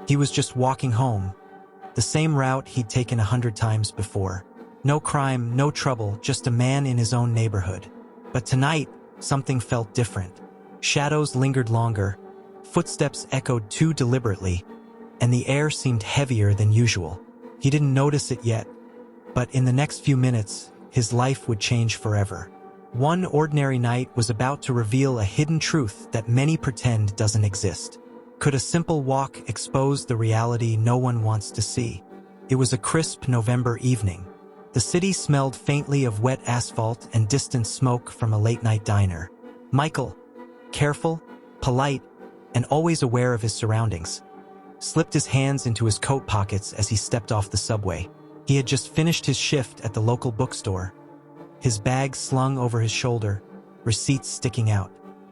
He was just walking home, the same route he'd taken 100 times before. No crime, no trouble, just a man in his own neighborhood. But tonight, something felt different. Shadows lingered longer, footsteps echoed too deliberately, and the air seemed heavier than usual. He didn't notice it yet, but in the next few minutes, his life would change forever. One ordinary night was about to reveal a hidden truth that many pretend doesn't exist. Could a simple walk expose the reality no one wants to see? It was a crisp November evening. The city smelled faintly of wet asphalt and distant smoke from a late-night diner. Michael, careful, polite, and always aware of his surroundings, slipped his hands into his coat pockets as he stepped off the subway. He had just finished his shift at the local bookstore, his bag slung over his shoulder, receipts sticking out.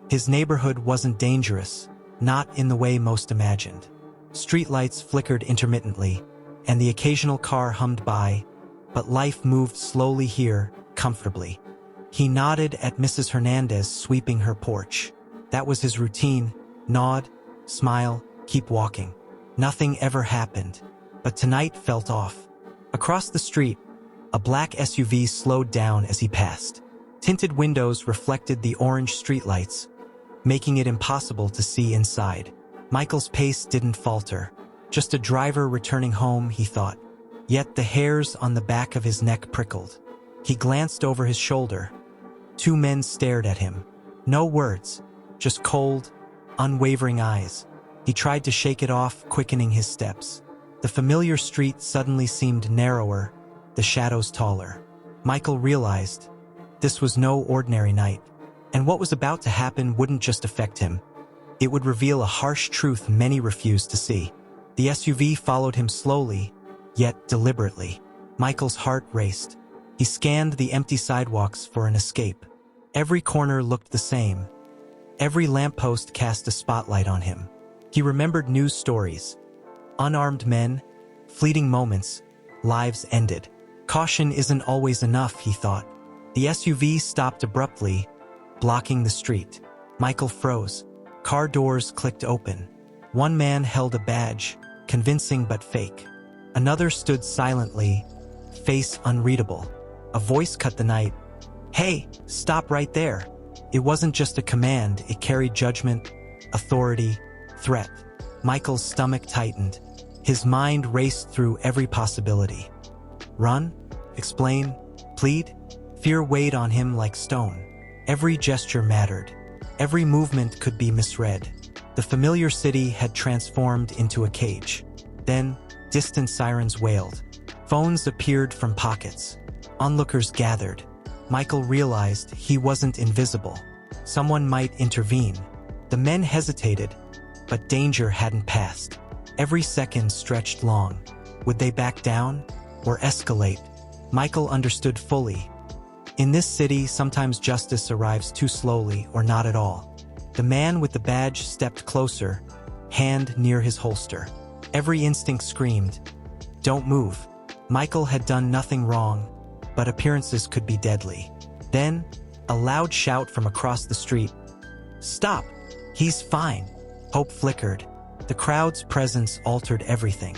His neighborhood wasn't dangerous, not in the way most imagined. Streetlights flickered intermittently, and the occasional car hummed by, but life moved slowly here, comfortably. He nodded at Mrs. Hernandez sweeping her porch. That was his routine: nod, smile, keep walking. Nothing ever happened, but tonight felt off. Across the street, a black SUV slowed down as he passed. Tinted windows reflected the orange streetlights, making it impossible to see inside. Michael's pace didn't falter. Just a driver returning home, he thought. Yet the hairs on the back of his neck prickled. He glanced over his shoulder. Two men stared at him. No words, just cold, unwavering eyes. He tried to shake it off, quickening his steps. The familiar street suddenly seemed narrower, the shadows taller. Michael realized this was no ordinary night, and what was about to happen wouldn't just affect him. It would reveal a harsh truth many refused to see. The SUV followed him slowly, yet deliberately. Michael's heart raced. He scanned the empty sidewalks for an escape. Every corner looked the same. Every lamppost cast a spotlight on him. He remembered news stories. Unarmed men, fleeting moments, lives ended. Caution isn't always enough, he thought. The SUV stopped abruptly, blocking the street. Michael froze. Car doors clicked open. One man held a badge, convincing but fake. Another stood silently, face unreadable. A voice cut the night. "Hey, stop right there." It wasn't just a command, it carried judgment, authority, threat. Michael's stomach tightened. His mind raced through every possibility. Run? Explain? Plead? Fear weighed on him like stone. Every gesture mattered. Every movement could be misread. The familiar city had transformed into a cage. Then, distant sirens wailed. Phones appeared from pockets. Onlookers gathered. Michael realized he wasn't invisible. Someone might intervene. The men hesitated, but danger hadn't passed. Every second stretched long. Would they back down or escalate? Michael understood fully. In this city, sometimes justice arrives too slowly or not at all. The man with the badge stepped closer, hand near his holster. Every instinct screamed, "Don't move." Michael had done nothing wrong, but appearances could be deadly. Then, a loud shout from across the street. "Stop! He's fine!" Hope flickered. The crowd's presence altered everything.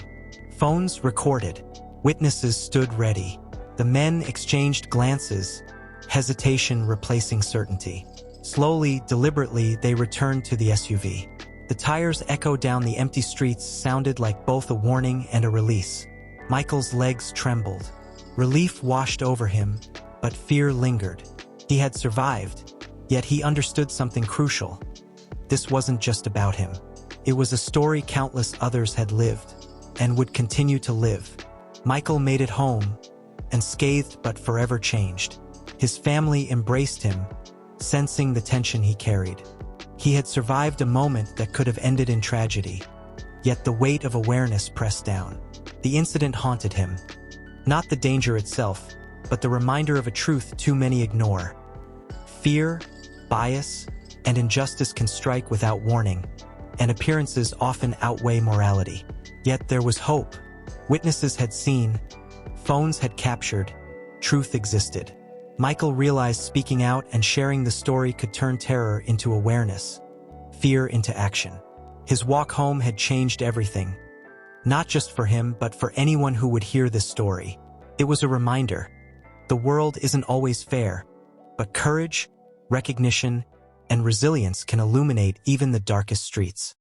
Phones recorded. Witnesses stood ready. The men exchanged glances, hesitation replacing certainty. Slowly, deliberately, they returned to the SUV. The tires echoed down the empty streets, sounded like both a warning and a release. Michael's legs trembled. Relief washed over him, but fear lingered. He had survived, yet he understood something crucial. This wasn't just about him. It was a story countless others had lived, and would continue to live. Michael made it home, unscathed but forever changed. His family embraced him, sensing the tension he carried. He had survived a moment that could have ended in tragedy, yet the weight of awareness pressed down. The incident haunted him. Not the danger itself, but the reminder of a truth too many ignore. Fear, bias, and injustice can strike without warning, and appearances often outweigh morality. Yet there was hope. Witnesses had seen, phones had captured, truth existed. Michael realized speaking out and sharing the story could turn terror into awareness, fear into action. His walk home had changed everything. Not just for him, but for anyone who would hear this story. It was a reminder. The world isn't always fair, but courage, recognition, and resilience can illuminate even the darkest streets.